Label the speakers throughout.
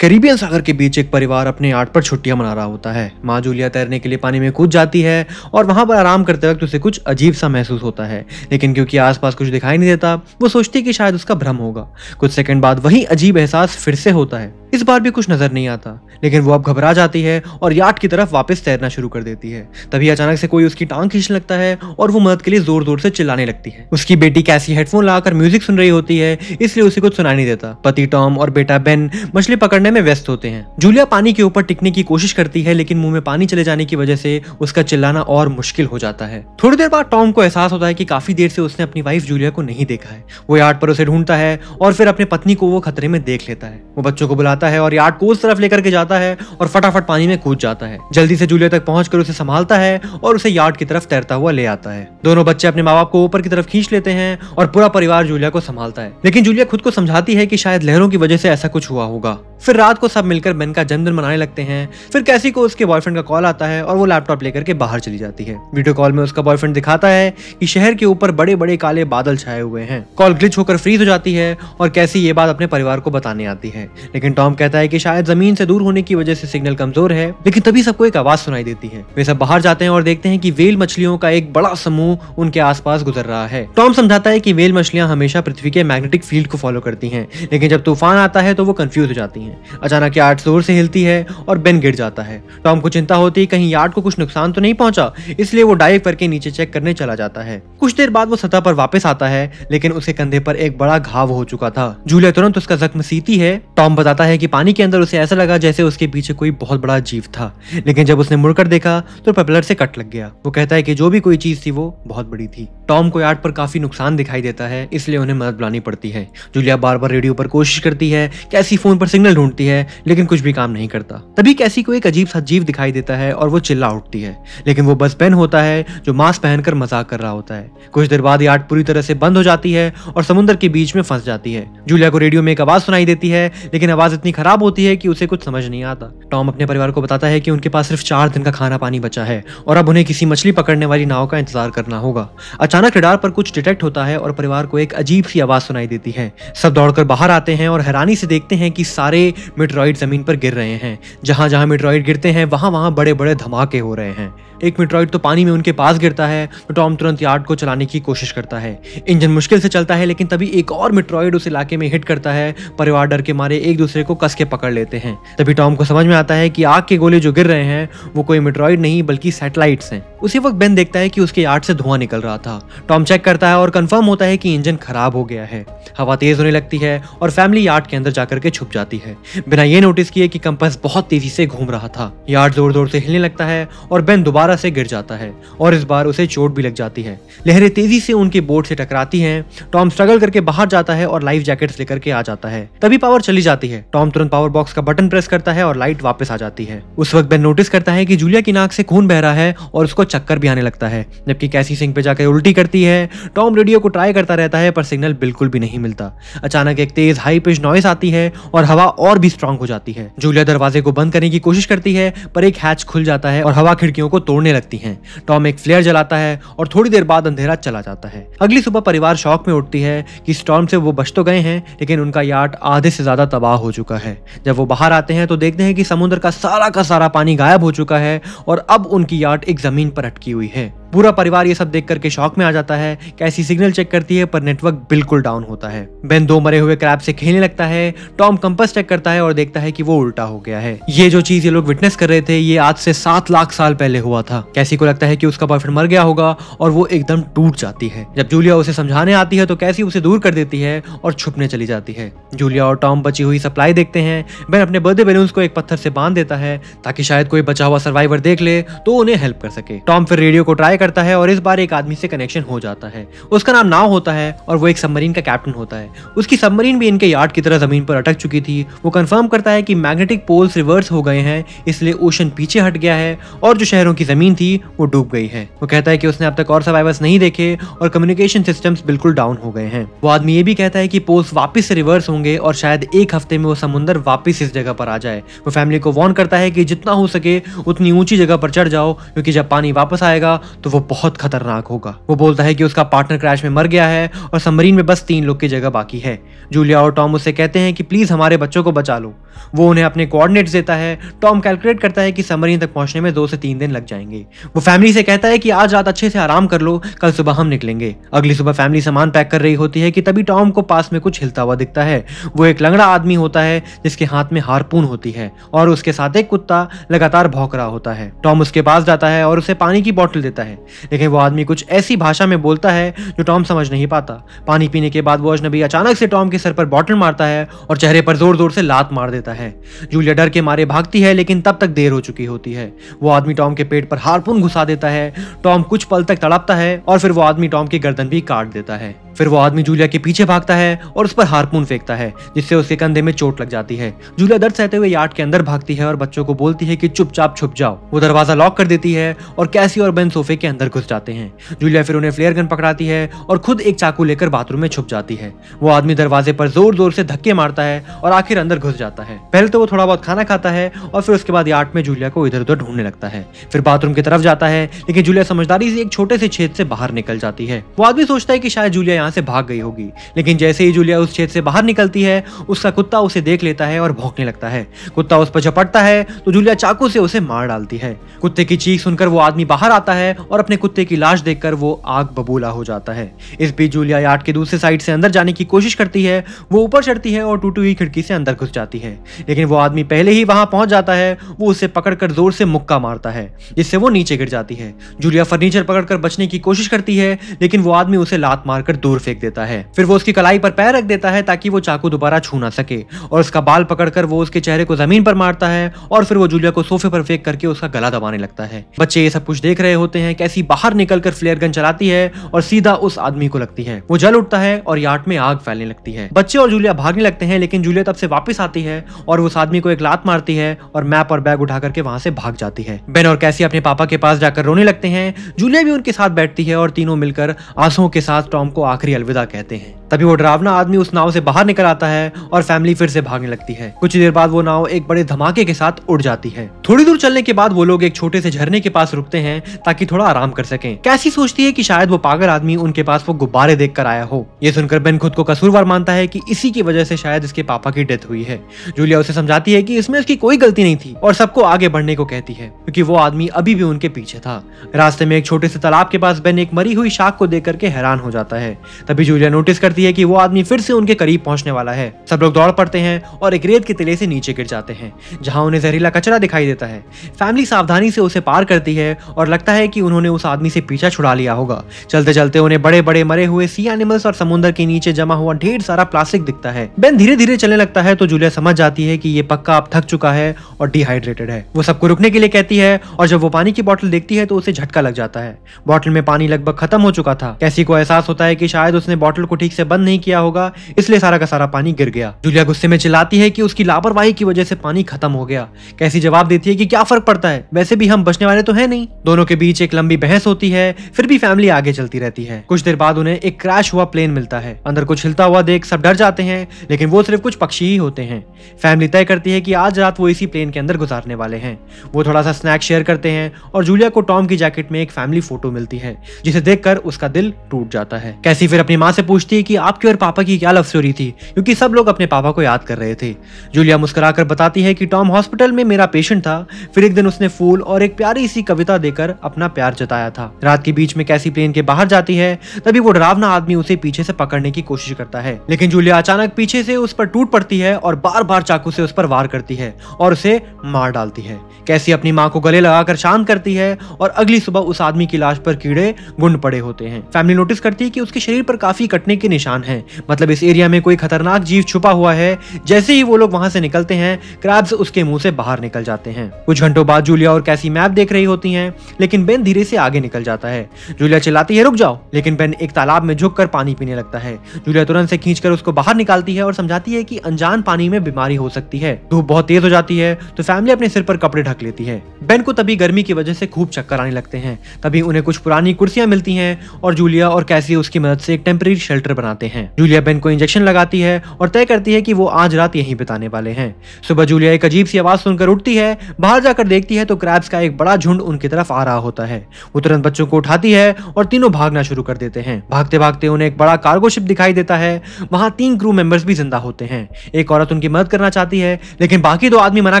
Speaker 1: Caribbean सागर के बीच एक परिवार अपने याट पर छुट्टियां मना रहा होता है। माँ जूलिया तैरने के लिए पानी में कूद जाती है और वहां पर आराम करते वक्त उसे कुछ अजीब सा महसूस होता है, लेकिन क्योंकि आसपास कुछ दिखाई नहीं देता वो सोचती है कि शायद उसका भ्रम होगा। कुछ सेकंड बाद वही अजीब एहसास फिर से होता है। इस बार भी कुछ नजर नहीं आता, लेकिन वो अब घबरा जाती है और याट की तरफ वापस तैरना शुरू कर देती है। तभी अचानक से कोई उसकी टांग खींचने लगता है और वो मदद के लिए जोर जोर से चिल्लाने लगती है। उसकी बेटी कैसी हेडफोन लगाकर म्यूजिक सुन रही होती है, इसलिए उसे कुछ सुनाई नहीं देता। पति टॉम और बेटा बेन मछली पकड़ने में व्यस्त होते हैं। जूलिया पानी के ऊपर टिकने की कोशिश करती है, लेकिन मुंह में पानी चले जाने की वजह से उसका चिल्लाना और मुश्किल हो जाता है। थोड़ी देर बाद टॉम को एहसास होता है कि काफी देर से उसने अपनी वाइफ जूलिया को नहीं देखा है। वो याट पर उसे ढूंढता है और फिर अपने पत्नी को वो खतरे में देख लेता है। वो बच्चों को बुलाता है और याट को उस तरफ लेकर के जाता है और फटाफट पानी में कूद जाता है। जल्दी से जूलिया तक पहुंचकर उसे संभालता है और उसे याट की तरफ तैरता हुआ ले आता है। दोनों बच्चे अपने माँ बाप को ऊपर की तरफ खींच लेते हैं और पूरा परिवार जूलिया को संभालता है, लेकिन जूलिया खुद को समझाती है कि शायद लहरों की वजह से ऐसा कुछ हुआ होगा। फिर रात को सब मिलकर बेन का जन्मदिन मनाने लगते हैं। फिर कैसी को उसके बॉयफ्रेंड का कॉल आता है और वो लैपटॉप लेकर के बाहर चली जाती है। वीडियो कॉल में उसका बॉयफ्रेंड दिखाता है कि शहर के ऊपर बड़े बड़े काले बादल छाए हुए हैं। कॉल ग्लिच होकर फ्रीज हो जाती है और कैसी ये बात अपने परिवार को बताने आती है, लेकिन टॉम कहता है कि शायद जमीन से दूर होने की वजह से सिग्नल कमजोर है। लेकिन तभी सबको एक आवाज सुनाई देती है। वे सब बाहर जाते हैं और देखते हैं कि वेल मछलियों का एक बड़ा समूह उनके आसपास गुजर रहा है। टॉम समझाता है कि वेल मछलियां हमेशा पृथ्वी के मैग्नेटिक फील्ड को फॉलो करती हैं, लेकिन जब तूफान आता है तो वो कंफ्यूज हो जाती हैं। अचानक याट जोर से हिलती है और बेन गिर जाता है। टॉम को चिंता होती है कहीं याट को कुछ नुकसान तो नहीं पहुंचा, इसलिए वो डाइव करके नीचे चेक करने चला जाता है। कुछ देर बाद वो सतह पर वापस आता है, लेकिन उसके कंधे पर एक बड़ा घाव हो चुका था। जूलिया तुरंत उसका जख्म सीती है। टॉम बताता है कि पानी के अंदर उसे ऐसा लगा जैसे उसके पीछे कोई बहुत बड़ा जीव था, लेकिन जब उसने मुड़कर देखा तो प्रोपेलर से कट लग गया। वो कहता है कि जो भी कोई चीज थी वो बहुत बड़ी थी। टॉम को याट पर काफी नुकसान दिखाई देता है, इसलिए उन्हें मदद बुलानी पड़ती है। जूलिया बार बार रेडियो पर कोशिश करती है, कैसी फोन पर सिग्नल ढूंढती है, लेकिन कुछ भी काम नहीं करता। तभी कैसी को एक अजीब सा जीव दिखाई देता है और वो चिल्ला उठती है, लेकिन वो बस बेन होता है जो मास्क पहनकर मजाक कर रहा होता है। कुछ देर बाद याट पूरी तरह से बंद हो जाती है और समुद्र के बीच में फंस जाती है। जूलिया को रेडियो में एक आवाज सुनाई देती है, लेकिन आवाज इतनी खराब होती है कि उसे कुछ समझ नहीं आता। टॉम अपने परिवार को बताता है कि उनके पास सिर्फ 4 दिन का खाना पानी बचा है और अब उन्हें किसी मछली पकड़ने वाली नाव का इंतजार करना होगा। अचानक रडार पर कुछ डिटेक्ट होता है और परिवार को एक अजीब सी आवाज सुनाई देती है। सब दौड़कर बाहर आते हैं और हैरानी से देखते हैं कि सारे मेटेरॉइड जमीन पर गिर रहे हैं। जहां जहां मेटेरॉइड गिरते हैं वहां वहां बड़े बड़े धमाके हो रहे हैं। एक मेटेरॉइड तो पानी में उनके पास गिरता है तो टॉम तुरंत याट को चलाने की कोशिश करता है। इंजन मुश्किल से चलता है, लेकिन तभी एक और मेटेरॉइड उस इलाके में हिट करता है। परिवार डर के मारे एक दूसरे को कस के पकड़ लेते हैं। तभी टॉम को समझ में आता है कि आग के गोले जो गिर रहे हैं वो कोई मेटेरॉइड नहीं बल्कि सैटेलाइट्स हैं। उसी वक्त बेन देखता है कि उसके याट से धुआं निकल रहा था। टॉम चेक करता है और कंफर्म होता है कि इंजन खराब हो गया है। हवा तेज होने लगती है और फैमिली याट के अंदर जाकर के छुप जाती है, बिना ये नोटिस किए कि कंपास बहुत तेजी से घूम रहा था। याट जोर जोर से हिलने लगता है और बेन दोबारा से गिर जाता है और इस बार उसे चोट भी लग जाती है। लहरें तेजी से उनके बोट से टकराती हैं। टॉम स्ट्रगल करके बाहर जाता है और लाइफ जैकेट्स लेकर के आ जाता है। तभी पावर चली जाती है। टॉम तुरंत पावर बॉक्स का बटन प्रेस करता है और लाइट वापस आ जाती है। उस वक्त बेन नोटिस करता है कि जूलिया की नाक से खून बह रहा है और उसको चक्कर भी आने लगता है, जबकि कैसी सिंक पे जाकर उल्टी करती है। टॉम रेडियो को ट्राई करता रहता है पर सिग्नल बिल्कुल भी नहीं मिलता। अचानक एक तेज हाई पिच नॉइस आती है और हवा और भी स्ट्रांग हो जाती है। जूलिया दरवाजे को बंद करने की कोशिश करती है पर एक हैच खुल जाता है और हवा खिड़कियों को तोड़ने लगती है। टॉम एक फ्लेयर जलाता है और थोड़ी देर बाद अंधेरा चला जाता है। अगली सुबह परिवार शॉक में उठती है कि स्टॉर्म से वो बच तो गए हैं, लेकिन उनका याट आधे से ज्यादा तबाह हो चुका है। जब वो बाहर आते हैं तो देखते हैं कि समुद्र का सारा पानी गायब हो चुका है और अब उनकी याट एक जमीन पर अटकी हुई है। पूरा परिवार ये सब देख करके शॉक में आ जाता है। कैसी सिग्नल चेक करती है पर नेटवर्क बिल्कुल डाउन होता है। बेन 2 मरे हुए क्रैब से खेलने लगता है। टॉम कंपास चेक करता है और देखता है कि वो उल्टा हो गया है। ये जो चीज ये लोग विटनेस कर रहे थे ये आज से 7 लाख साल पहले हुआ था। कैसी को लगता है कि उसका बॉयफ्रेंड मर गया होगा और वो एकदम टूट जाती है। जब जूलिया उसे समझाने आती है तो कैसी उसे दूर कर देती है और छुपने चली जाती है। जूलिया और टॉम बची हुई सप्लाई देखते हैं। बेन अपने बर्थडे बैलून्स को एक पत्थर से बांध देता है ताकि शायद कोई बचा हुआ सर्वाइवर देख ले तो उन्हें हेल्प कर सके। टॉम फिर रेडियो को ट्राई करता है और इस बार एक आदमी से कनेक्शन हो जाता है। उसका नाम नाव होता है और वो एक सबमरीन का कैप्टन होता है। उसकी सबमरीन भी इनके याट की तरह जमीन पर अटक चुकी थी। वो कंफर्म करता है कि मैग्नेटिक पोल्स रिवर्स हो गए हैं, इसलिए ओशन पीछे हट गया है और जो शहरों की जमीन थी वो डूब गई है। वो कहता है कि उसने अब तक और सर्वाइवर्स नहीं देखे और कम्युनिकेशन सिस्टम्स बिल्कुल डाउन हो गए हैं। वो आदमी ये भी कहता है कि पोल्स वापस से रिवर्स होंगे और शायद एक हफ्ते में वो समुद्र वापस इस जगह पर आ जाए। वो फैमिली को वार्न करता है कि जितना हो सके उतनी ऊंची जगह पर चढ़ जाओ, क्योंकि जब पानी वापस आएगा तो वो बहुत खतरनाक होगा। वो बोलता है कि उसका पार्टनर क्रैश में मर गया है और सबमरीन में बस 3 लोग की जगह बाकी है। जूलिया और टॉम उससे कहते हैं कि प्लीज हमारे बच्चों को बचा लो। वो उन्हें अपने कोऑर्डिनेट्स देता है। टॉम कैलकुलेट करता है कि सबमरीन तक पहुंचने में 2 से 3 दिन लग जाएंगे। वो फैमिली से कहता है कि आज रात अच्छे से आराम कर लो, कल सुबह हम निकलेंगे। अगली सुबह फैमिली सामान पैक कर रही होती है कि तभी टॉम को पास में कुछ हिलता हुआ दिखता है। वो एक लंगड़ा आदमी होता है जिसके हाथ में हारपून होती है और उसके साथ एक कुत्ता लगातार भौंक रहा होता है। टॉम उसके पास जाता है और उसे पानी की बोतल देता है, लेकिन वो आदमी कुछ ऐसी भाषा में बोलता है जो टॉम समझ नहीं पाता। पानी पीने के बाद वो अजनबी अचानक से टॉम के सर पर बोतल मारता है और चेहरे पर जोर जोर से लात मार देता है। जूलिया डर के मारे भागती है, लेकिन तब तक देर हो चुकी होती है। वो आदमी टॉम के पेट पर हारपून घुसा देता है। टॉम कुछ पल तक तड़पता है और फिर वो आदमी टॉम की गर्दन भी काट देता है। फिर वो आदमी जूलिया के पीछे भागता है और उस पर हारपून फेंकता है, जिससे उसके कंधे में चोट लग जाती है। जूलिया दर्द सहते हुए यार्ड के अंदर भागती है और बच्चों को बोलती है कि चुपचाप छुप जाओ। वो दरवाजा लॉक कर देती है और कैसी और बेन सोफे के अंदर घुस जाते हैं। जूलिया फिर उन्हें फ्लेयर गन पकड़ाती है और खुद एक चाकू लेकर बाथरूम में छुप जाती है। वो आदमी दरवाजे पर जोर जोर से धक्के मारता है और आखिर अंदर घुस जाता है। पहले तो वो थोड़ा बहुत खाना खाता है और फिर उसके बाद यार्ड में जूलिया को इधर उधर ढूंढने लगता है। फिर बाथरूम की तरफ जाता है, लेकिन जूलिया समझदारी से एक छोटे से छेद से बाहर निकल जाती है। वो आदमी सोचता है कि शायद जूलिया यहाँ से भाग गई होगी, लेकिन जैसे ही जूलिया उस छेद से बाहर निकलती है, उसका कुत्ता उसे देख लेता है और भौंकने लगता है। कुत्ता उस पर झपटता है तो जूलिया चाकू से उसे मार डालती है। कुत्ते की चीख सुनकर वो आदमी बाहर आता है और अपने कुत्ते की लाश देखकर वो आग बबूला हो जाता है। इस बीच जूलिया यार्ड के दूसरे साइड से अंदर जाने की कोशिश करती है। वो ऊपर चढ़ती है और टूटी हुई खिड़की से अंदर घुस जाती है, लेकिन वो आदमी पहले ही वहां पहुंच जाता है। वो उसे पकड़कर जोर से मुक्का मारता है, जिससे वो नीचे गिर जाती है। जूलिया फर्नीचर पकड़कर बचने की कोशिश करती है, लेकिन वो आदमी उसे लात मारकर दूर फेंक देता है। फिर वो उसकी कलाई पर पैर रख देता है ताकि वो चाकू दोबारा छू ना सके, और उसका बाल पकड़कर वो उसके चेहरे को जमीन पर मारता है और फिर वो जूलिया को सोफे पर फेंक करके उसका गला दबाने लगता है। बच्चे ये सब कुछ देख रहे होते हैं। कैसी बाहर निकलकर फ्लेयर गन चलाती है और सीधा उस आदमी को लगती है। वो जल उठता है और यार्ड में आग फैलने लगती है। बच्चे और जूलिया भागने लगते हैं, लेकिन जूलिया तब से वापस आती है और उस आदमी को एक लात मारती है और मैप और बैग उठा करके वहां से भाग जाती है। बेन और कैसी अपने पापा के पास जाकर रोने लगते हैं। जूलिया भी उनके साथ बैठती है और तीनों मिलकर आंसुओं के साथ टॉम को आखिरी अलविदा कहते हैं। तभी वो डरावना आदमी उस नाव से बाहर निकल आता है और फैमिली फिर से भागने लगती है। कुछ देर बाद वो नाव एक बड़े धमाके के साथ उड़ जाती है। थोड़ी दूर चलने के बाद वो लोग एक छोटे से झरने के पास रुकते हैं ताकि थोड़ा आराम कर सकें। कैसी सोचती है कि शायद वो पागल आदमी उनके पास वो गुब्बारे देखकर आया हो। ये सुनकर बेन खुद को कसूरवार मानता है कि इसी की वजह से शायद इसके पापा की डेथ हुई है। जूलिया उसे समझाती है कि इसमें उसकी कोई गलती नहीं थी और सबको आगे बढ़ने को कहती है, क्योंकि वो आदमी अभी भी उनके पीछे था। रास्ते में एक छोटे से तालाब के पास बेन एक मरी हुई शाख को देख करके हैरान हो जाता है। तभी जूलिया नोटिस करती है कि वो आदमी फिर से उनके करीब पहुंचने वाला है। सब लोग दौड़ पड़ते हैं और एक रेत के टिले से नीचे गिर जाते हैं, जहां उन्हें जहरीला कचरा दिखाई देता है। फैमिली सावधानी से उसे पार करती है और लगता है कि उन्होंने उस आदमी से पीछा छुड़ा लिया होगा। चलते चलते उन्हें बड़े बड़े मरे हुए सी एनिमल्स और समुद्र के नीचे जमा हुआ ढेर सारा प्लास्टिक दिखता है। बेन धीरे धीरे चलने लगता है तो जूलिया समझ जाती है कि ये पक्का अब थक चुका है और डिहाइड्रेटेड है। वो सबको रुकने के लिए कहती है और जब वो पानी की बोतल देखती है तो उसे झटका लग जाता है। बोतल में पानी लगभग खत्म हो चुका था। कैसी को एहसास होता है कि शायद उसने बोतल को ठीक से बंद नहीं किया होगा, इसलिए सारा का सारा पानी गिर गया। जूलिया गुस्से में चिल्लाती है कि उसकी लापरवाही की वजह से पानी खत्म हो गया। कैसी जवाब देती है कि क्या फर्क पड़ता है, वैसे भी हम बचने वाले तो है नहीं। दोनों के बीच एक लंबी बहस होती है, फिर भी फैमिली आगे चलती रहती है। कुछ देर बाद उन्हें एक क्रैश हुआ प्लेन मिलता है। अंदर कुछ हिलता हुआ देख सब डर जाते हैं, लेकिन वो सिर्फ कुछ पक्षी ही होते हैं। फैमिली तय करती है कि आज रात वो इसी प्लेन के अंदर गुजारने वाले हैं। वो थोड़ा सा स्नैक शेयर करते हैं और जूलिया को टॉम की जैकेट में एक फैमिली फोटो मिलती है, जिसे देखकर उसका दिल टूट जाता है। कैसी फिर अपनी माँ से पूछती है कि आपकी और पापा की क्या लव स्टोरी थी, क्योंकि सब लोग अपने पापा को याद कर रहे थे। जूलिया मुस्कुराकर बताती है कि टॉम हॉस्पिटल में मेरा पेशेंट था, फिर एक दिन उसने फूल और एक प्यारी सी कविता देकर अपना प्यार जताया था। रात के बीच में कैसी प्लेन के बाहर जाती है, तभी वो डरावना आदमी उसे पीछे से पकड़ने की कोशिश करता है, लेकिन जूलिया अचानक पीछे से उस पर टूट पड़ती है और बार बार चाकू से उस पर वार करती है और उसे मार डालती है। कैसी अपनी माँ को गले लगाकर शांत करती है और अगली सुबह उस आदमी की लाश पर कीड़े गुंड पड़े होते हैं। फैमिली नोटिस करती है कि उसके शरीर पर काफी कटने के निशान हैं, मतलब इस एरिया में कोई खतरनाक जीव छुपा हुआ है। जैसे ही वो लोग वहां से निकलते हैं, क्रैब्स उसके मुंह से बाहर निकल जाते हैं। कुछ घंटों बाद जूलिया और कैसी मैप देख रही होती हैं, लेकिन बेन धीरे से आगे निकल जाता है। जूलिया चिल्लाती है रुक जाओ, लेकिन बेन एक तालाब में झुककर पानी पीने लगता है। जूलिया तुरंत से खींचकर उसको बाहर निकालती है और समझाती है कि अनजान पानी में बीमारी हो सकती है। धूप बहुत तेज हो जाती है तो फैमिली अपने सिर पर कपड़े ढक लेती है। बेन को तभी गर्मी की वजह से खूब चक्कर आने लगते हैं। तभी उन्हें कुछ पुरानी कुर्सियां मिलती हैं और जूलिया और कैसी उसकी मदद से एक टेम्परेरी शेल्टर बनाते हैं। जूलिया बेन को इंजेक्शन लगाती है और तय करती है कि वो आज रात यहीं बिताने वाले हैं। सुबह जूलिया एक अजीब सी आवाज सुनकर उठती है। बाहर जाकर देखती है तो क्रैब्स का एक बड़ा झुंड उनकी तरफ आ रहा होता है। वो तुरंत बच्चों को उठाती है और तीनों भागना शुरू कर देते हैं। भागते भागते उन्हें एक बड़ा कार्गो शिप दिखाई देता है। वहां 3 क्रू मेंबर्स भी जिंदा होते हैं। एक औरत उनकी मदद करना चाहती है, लेकिन बाकी 2 आदमी मना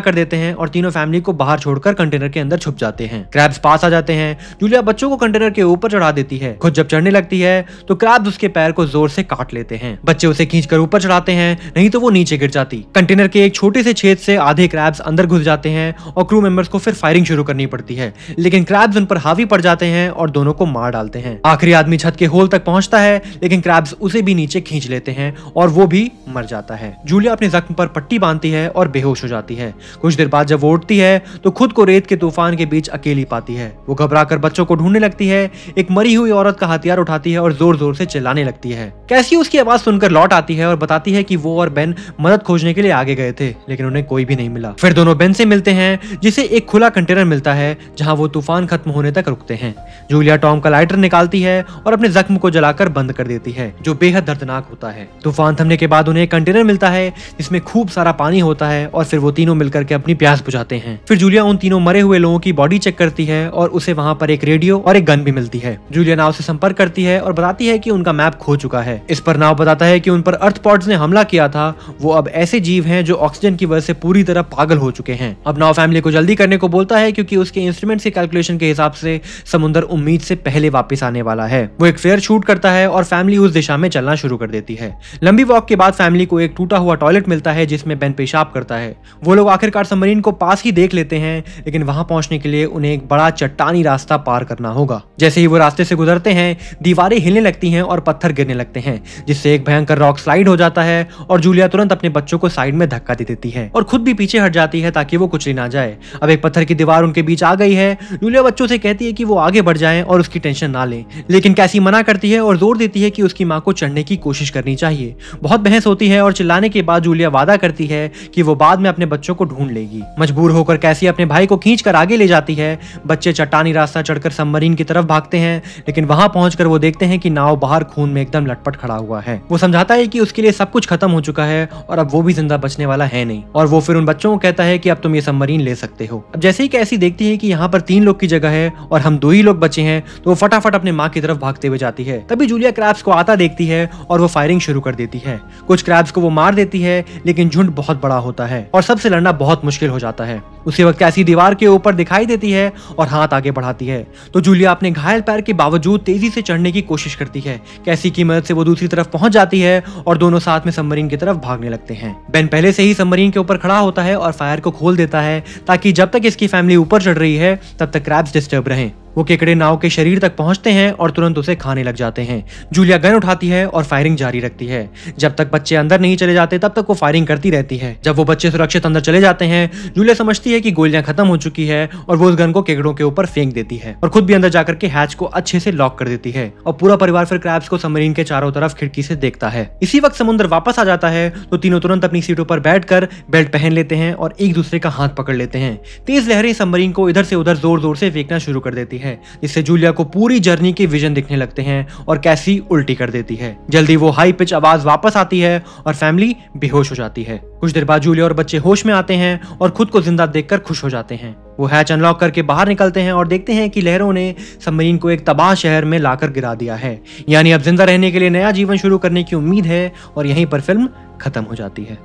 Speaker 1: कर देते हैं और तीनों फैमिली को बाहर छोड़कर कंटेनर के अंदर छुप जाते हैं। क्रैब्स पास आ जाते हैं। जूलिया बच्चों को कंटेनर के ऊपर चढ़ा देती है। खुद जब चढ़ने लगती है तो क्रैब्स उसके पैर को जोर से काट लेते हैं। बच्चे उसे खींचकर ऊपर चढ़ाते हैं, नहीं तो वो नीचे गिर जाती। कंटेनर के एक छोटे से छेद से आधे क्रैब्स अंदर घुस जाते हैं और क्रू मेंबर्स को फिर फायरिंग शुरू करनी पड़ती है, लेकिन क्रैब्स उन पर हावी पड़ जाते हैं और दोनों को मार डालते हैं। आखिरी आदमी छत के होल तक पहुंचता है, लेकिन क्रैब्स उसे भी नीचे खींच लेते हैं और वो भी मर जाता है। जूलिया अपने जख्म पर पट्टी बांधती है और बेहोश हो जाती है। कुछ देर बाद जब वो उठती है तो खुद को रेत के तूफान के बीच अकेली पाती है। वो घबराकर बच्चों को ढूंढने लगती है। एक मरी हुई औरत का हथियार उठाती है और जोर जोर से चिल्लाने लगती है। कैसी उसकी आवाज सुनकर लौट आती है और बताती है कि वो और बेन मदद खोजने के लिए आगे गए थे, लेकिन उन्हें कोई भी नहीं मिला। फिर दोनों बेन से मिलते हैं, जिसे एक खुला कंटेनर मिलता है जहां वो तूफान खत्म होने तक रुकते हैं। जूलिया टॉम का लाइटर निकालती है और अपने जख्म को जलाकर बंद कर देती है, जो बेहद दर्दनाक होता है। तूफान थमने के बाद उन्हें एक कंटेनर मिलता है जिसमें खूब सारा पानी होता है और फिर वो तीनों मिलकर के अपनी प्यास बुझाते हैं। फिर जूलिया उन तीनों मरे हुए लोगों की बॉडी चेक करती है और उसे वहां पर एक रेडियो और एक गन भी मिलती है। जूलिया नाव से संपर्क करती है और बताती है कि उनका मैप खो चुका है। इस पर नाव बताता है कि उन पर अर्थपॉड्स ने हमला किया था। वो अब ऐसे जीव हैं जो ऑक्सीजन की वजह से पूरी तरह पागल हो चुके हैं। अब नाव फैमिली को जल्दी करने को बोलता है, क्योंकि उसके इंस्ट्रूमेंट के कैलकुलेशन के हिसाब से समुद्र उम्मीद से पहले वापस आने वाला है। वो एक फ्लेयर शूट करता है और फैमिली उस दिशा में चलना शुरू कर देती है। लंबी वॉक के बाद फैमिली को एक टूटा हुआ टॉयलेट मिलता है जिसमें बेन पेशाब करता है। वो लोग आखिरकार सबमरीन को पास ही देख लेते हैं, लेकिन वहां पहुंचने के लिए उन्हें एक बड़ा चट्टानी रास्ता पार करना होगा। जैसे ही वो रास्ते से गुजरते हैं, दीवारें हिलने लगती हैं और पत्थर गिरने लगते हैं, जिससे एक भयंकर रॉक स्लाइड हो जाता है और जूलिया तुरंत अपने बच्चों को साइड में धक्का दे देती है और खुद भी पीछे हट जाती है ताकि वो कुचली ना जाए। अब एक पत्थर की दीवार उनके बीच आ गई है। जूलिया बच्चों से कहती है कि वो आगे बढ़ जाएं और उसकी टेंशन ना लें, लेकिन कैसी मना करती है और जोर देती है कि उसकी मां को चढ़ने की कोशिश करनी चाहिए। बहुत बहस होती है और चिल्लाने के बाद जूलिया वादा करती है कि वो बाद में अपने बच्चों को ढूंढ लेगी। मजबूर होकर कैसी अपने भाई को खींचकर आगे ले जाती है। बच्चे चट्टानी रास्ता चढ़कर सबमरीन की तरफ भागते हैं, लेकिन वहां पहुंचकर वो देखते हैं कि नाव बाहर खून में एकदम लटपट खड़ा हुआ है। वो समझाता है कि उसके लिए सब कुछ खत्म हो चुका है और अब वो भी जिंदा बचने वाला है नहीं, और वो फिर उन बच्चों को कहता है कि अब तुम ये सबमरीन ले सकते हो। अब जैसे ही कैसी देखती है कि यहाँ पर 3 लोग की जगह है और हम 2 ही लोग बचे हैं, तो वो फटाफट अपने माँ की तरफ भागते हुए जाती है। तभी जूलिया क्रैब्स को आता देखती है और वो फायरिंग शुरू कर देती है। कुछ क्रैब्स को वो मार देती है, लेकिन झुंड बहुत बड़ा होता है और सबसे लड़ना बहुत मुश्किल हो जाता है। उसी वक्त कैसी दीवार के ऊपर दिखाई देती है और हाथ आगे बढ़ाती है, तो जूलिया अपने घायल पैर के बावजूद तेजी से चढ़ने की कोशिश करती है। कैसी की मदद से वो दूसरी तरफ पहुंच जाती है और दोनों साथ में सबमरीन की तरफ भागने लगते हैं। बेन पहले से ही सबमरीन के ऊपर खड़ा होता है और फायर को खोल देता है, ताकि जब तक इसकी फैमिली ऊपर चढ़ रही है तब तक क्रैब्स डिस्टर्ब रहें। वो केकड़े नाव के शरीर तक पहुंचते हैं और तुरंत उसे खाने लग जाते हैं। जूलिया गन उठाती है और फायरिंग जारी रखती है। जब तक बच्चे अंदर नहीं चले जाते तब तक वो फायरिंग करती रहती है। जब वो बच्चे सुरक्षित अंदर चले जाते हैं, जूलिया समझती है कि गोलियां खत्म हो चुकी है और वो उस गन को केकड़ों के ऊपर फेंक देती है और खुद भी अंदर जाकर के हैच को अच्छे से लॉक कर देती है। और पूरा परिवार फिर क्रैब्स को सबमरीन के चारों तरफ खिड़की से देखता है। इसी वक्त समुद्र वापस आ जाता है, तो तीनों तुरंत अपनी सीटों पर बैठकर बेल्ट पहन लेते हैं और एक दूसरे का हाथ पकड़ लेते हैं। तेज लहरें सबमरीन को इधर से उधर जोर जोर से फेंकना शुरू कर देती है, जिससे जूलिया को पूरी जर्नी के विजन दिखने लगते हैं और कैसी उल्टी कर देती है। जल्दी वो हाई पिच आवाज वापस आती है और फैमिली बेहोश हो जाती है। कुछ देर बाद जूलिया और बच्चे होश में आते हैं और खुद को जिंदा देखकर खुश हो जाते हैं। वो हैच अनलॉक करके बाहर निकलते हैं और देखते हैं कि लहरों ने सबमरीन को एक तबाह शहर में लाकर गिरा दिया है। यानी अब जिंदा रहने के लिए नया जीवन शुरू करने की उम्मीद है, और यहीं पर फिल्म खत्म हो जाती है।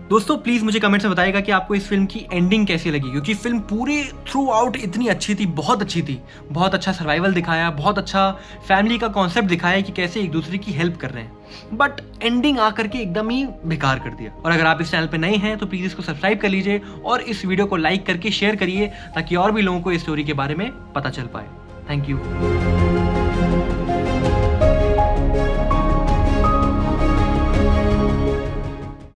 Speaker 1: दोस्तों प्लीज मुझे कमेंट्स में बताइएगा कि आपको इस फिल्म की एंडिंग कैसी लगी, क्योंकि फिल्म पूरी थ्रू आउट इतनी अच्छी थी, बहुत अच्छी थी। बहुत अच्छा सर्वाइवल दिखाया, बहुत अच्छा फैमिली का कॉन्सेप्ट दिखाया कि कैसे एक दूसरे की हेल्प कर रहे हैं, बट एंडिंग आकर के एकदम ही बेकार कर दिया। और अगर आप इस चैनल पे नए हैं तो प्लीज इसको सब्सक्राइब कर लीजिए और इस वीडियो को लाइक करके शेयर करिए, ताकि और भी लोगों को इस स्टोरी के बारे में पता चल पाए। Thank you.